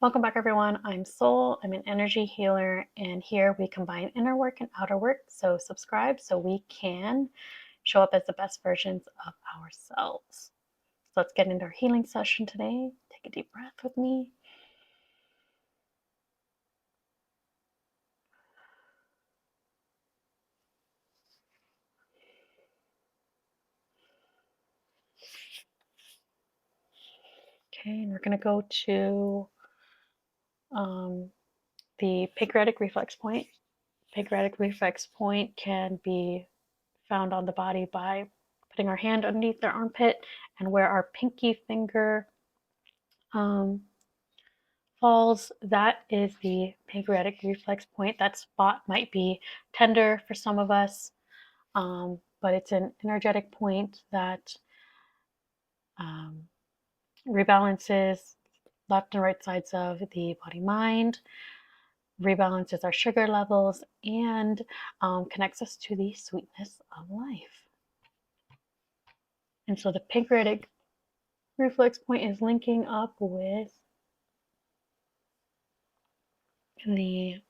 Welcome back, everyone. I'm Soul. I'm an energy healer, and here we combine inner work and outer work. So, subscribe so we can show up as the best versions of ourselves. So, let's get into our healing session today. Take a deep breath with me. Okay, and we're going to go to the pancreatic reflex point. Pancreatic reflex point can be found on the body by putting our hand underneath our armpit and where our pinky finger falls. That is the pancreatic reflex point. That spot might be tender for some of us, but it's an energetic point that rebalances left and right sides of the body mind, rebalances our sugar levels, and connects us to the sweetness of life. And so the pancreatic reflex point is linking up with the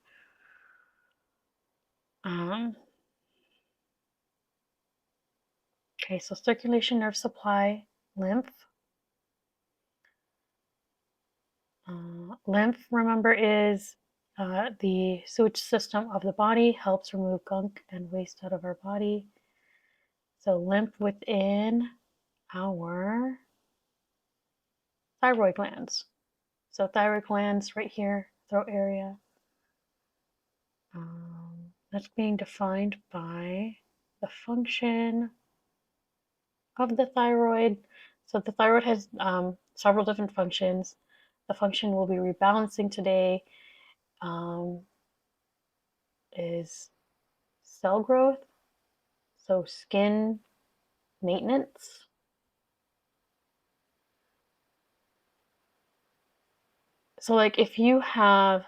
so circulation, nerve supply, lymph. Lymph, remember, is the sewage system of the body, helps remove gunk and waste out of our body. So lymph within our thyroid glands. So thyroid glands right here, throat area. That's being defined by the function of the thyroid. So the thyroid has several different functions. The function we'll be rebalancing today is cell growth, so skin maintenance. So like if you have,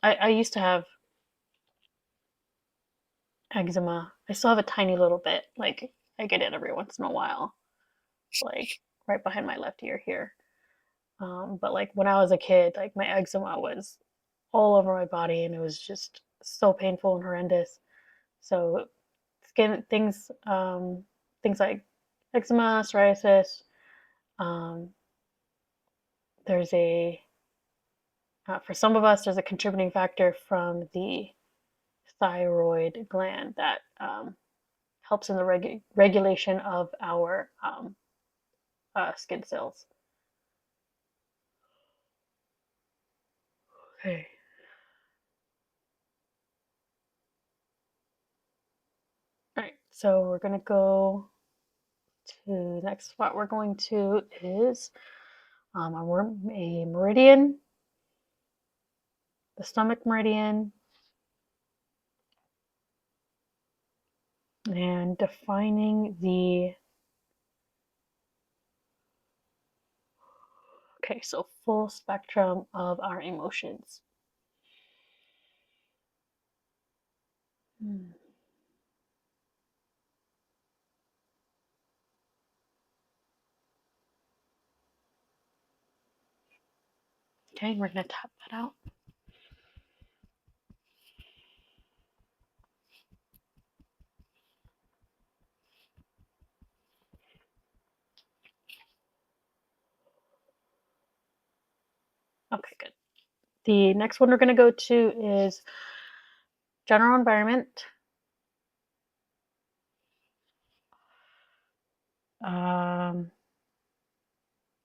I used to have eczema. I still have a tiny little bit. Like I get it every once in a while, like right behind my left ear here. But like when I was a kid, like my eczema was all over my body and it was just so painful and horrendous. So skin things like eczema, psoriasis. There's a For some of us, there's a contributing factor from the thyroid gland that helps in the regulation of our skin cells. Okay. All right, so we're going to go to the next spot we're going to is a meridian, the stomach meridian, and defining the so full spectrum of our emotions. Okay, we're going to tap that out. Okay, good. The next one we're going to go to is general environment.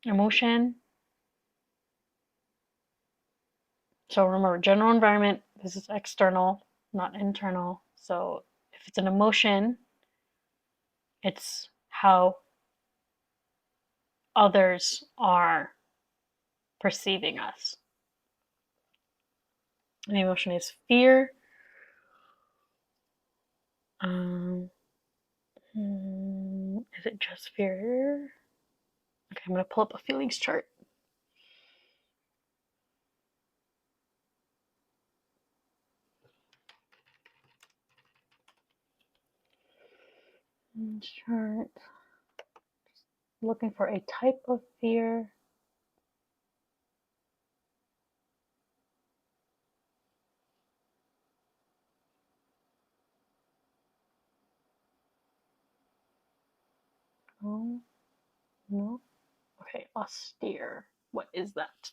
Emotion. So remember, general environment, this is external, not internal. So if it's an emotion, it's how others are perceiving us. And the emotion is fear. Is it just fear? Okay, I'm going to pull up a feelings chart. Chart. Looking for a type of fear. Oh, no. Okay, austere. What is that?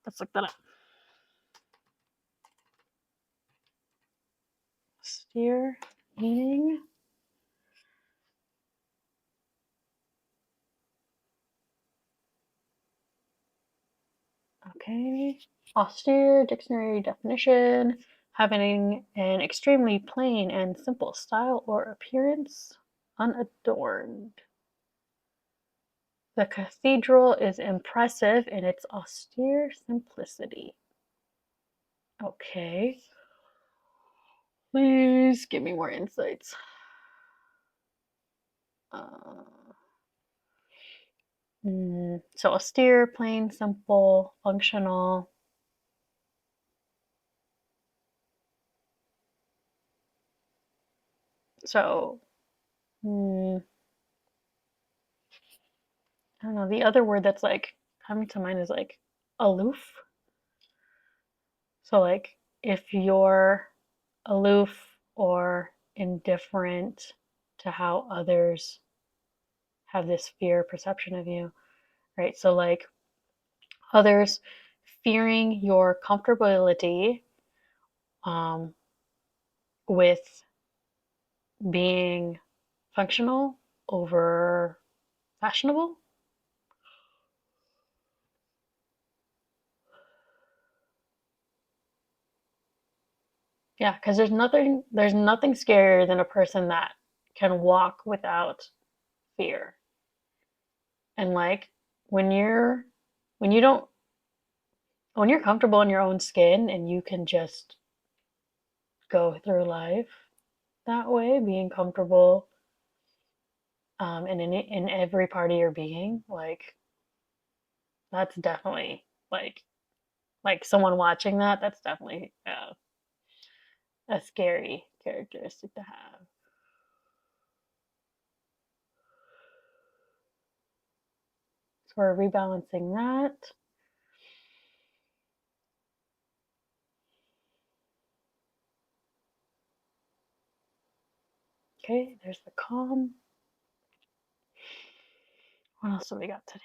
Let's look that up. Austere meaning. Okay. Austere dictionary definition: having an extremely plain and simple style or appearance, unadorned. The cathedral is impressive in its austere simplicity. Okay. Please give me more insights. Uh, so austere, plain, simple, functional. So, I don't know. The other word that's like coming to mind is like aloof. So, like, if you're aloof or indifferent to how others have this fear perception of you, right? So, like, others fearing your comfortability um, with being functional over fashionable. Yeah, because there's nothing scarier than a person that can walk without fear. And like when you're when you don't when you're comfortable in your own skin and you can just go through life that way, being comfortable in every part of your being, like that's definitely like someone watching that. That's definitely a scary characteristic to have. So we're rebalancing that. Okay, there's the calm. What else do we got today?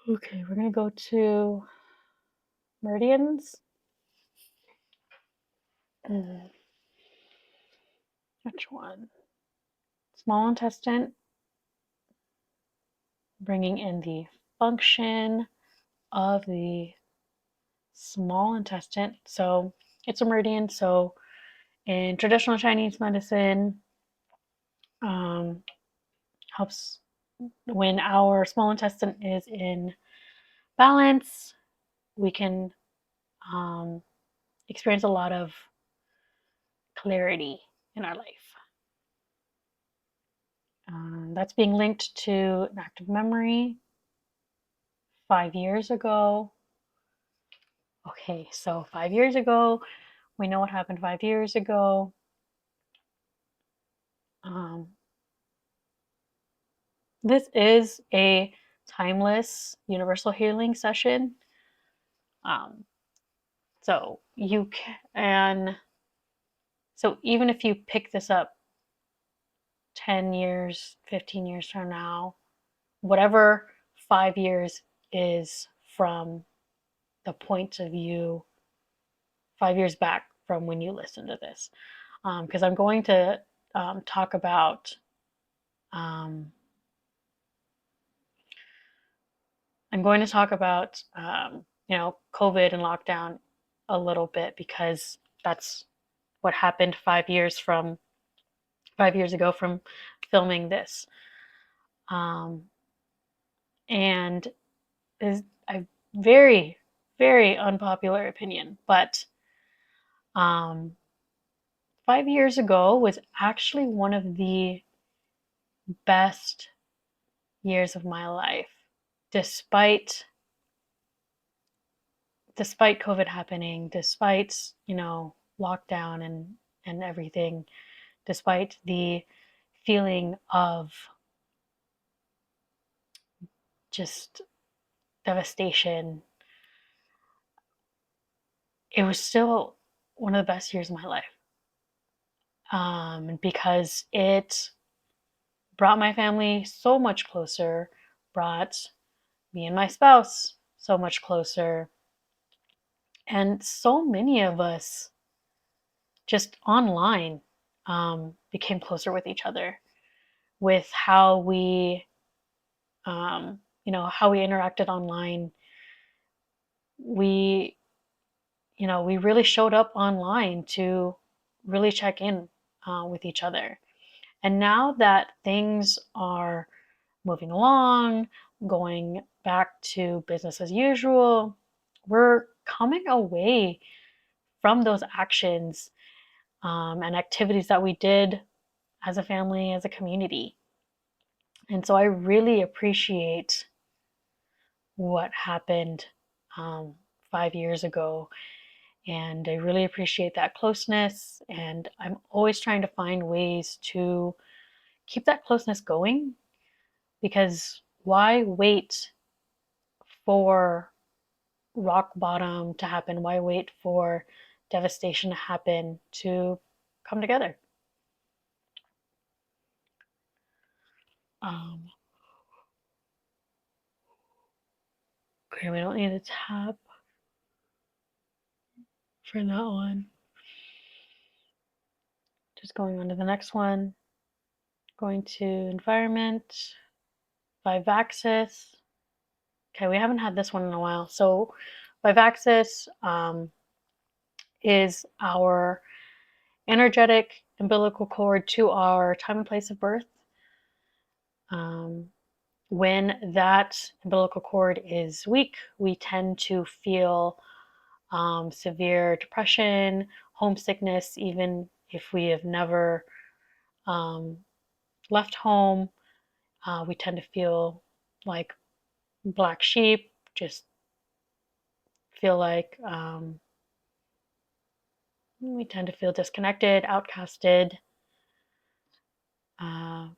Okay, we're gonna go to meridians. Which one? Small intestine, bringing in the function of the small intestine. So it's a meridian. So in traditional Chinese medicine, um, helps when our small intestine is in balance. We can um, experience a lot of clarity in our life. That's being linked to an active memory 5 years ago. Okay, so 5 years ago, we know what happened 5 years ago. Um, this is a timeless universal healing session. Um, so you can, so even if you pick this up 10 years, 15 years from now, whatever 5 years is from the point of view 5 years back from when you listen to this. Because I'm going to talk about um, COVID and lockdown a little bit because that's what happened 5 years ago from filming this. And is a very, very unpopular opinion, but um, 5 years ago was actually one of the best years of my life, despite COVID happening, despite lockdown and everything, despite the feeling of just devastation, it was still one of the best years of my life. because it brought my family so much closer, brought me and my spouse so much closer. And so many of us just online became closer with each other, with how we, how we interacted online. We, we really showed up online to really check in with each other. And now that things are moving along, going back to business as usual, we're coming away from those actions and activities that we did as a family, as a community. And so I really appreciate what happened um, 5 years ago. And I really appreciate that closeness. And I'm always trying to find ways to keep that closeness going, because why wait for rock bottom to happen? Why wait for devastation to happen to come together? Um, okay, we don't need a tab for that one. Just going on to the next one. Going to environment, 5-axis. Okay, we haven't had this one in a while. So 5-axis is our energetic umbilical cord to our time and place of birth. When that umbilical cord is weak, we tend to feel severe depression, homesickness, even if we have never um, left home. We tend to feel like black sheep, just feel like we tend to feel disconnected, outcasted. Uh,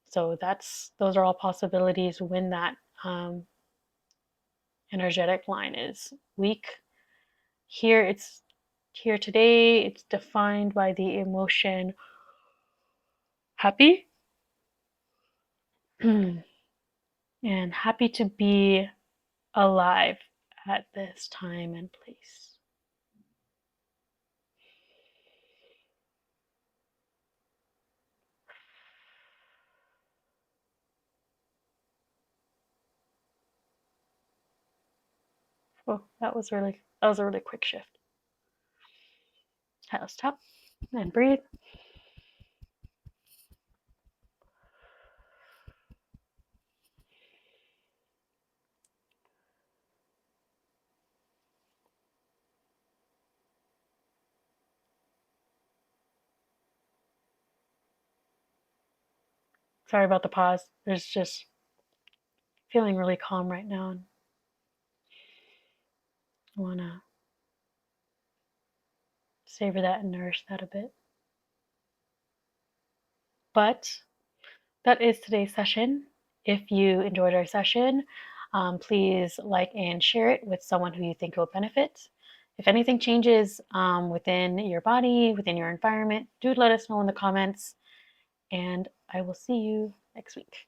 so those are all possibilities when that energetic line is weak. Here today, it's defined by the emotion happy and happy to be alive at this time and place. Oh, that was a really quick shift. Okay, let's stop and breathe. Sorry about the pause. There's just feeling really calm right now, and I want to savor that and nourish that a bit. But that is today's session. If you enjoyed our session, please like and share it with someone who you think will benefit. If anything changes within your body, within your environment, do let us know in the comments, and I will see you next week.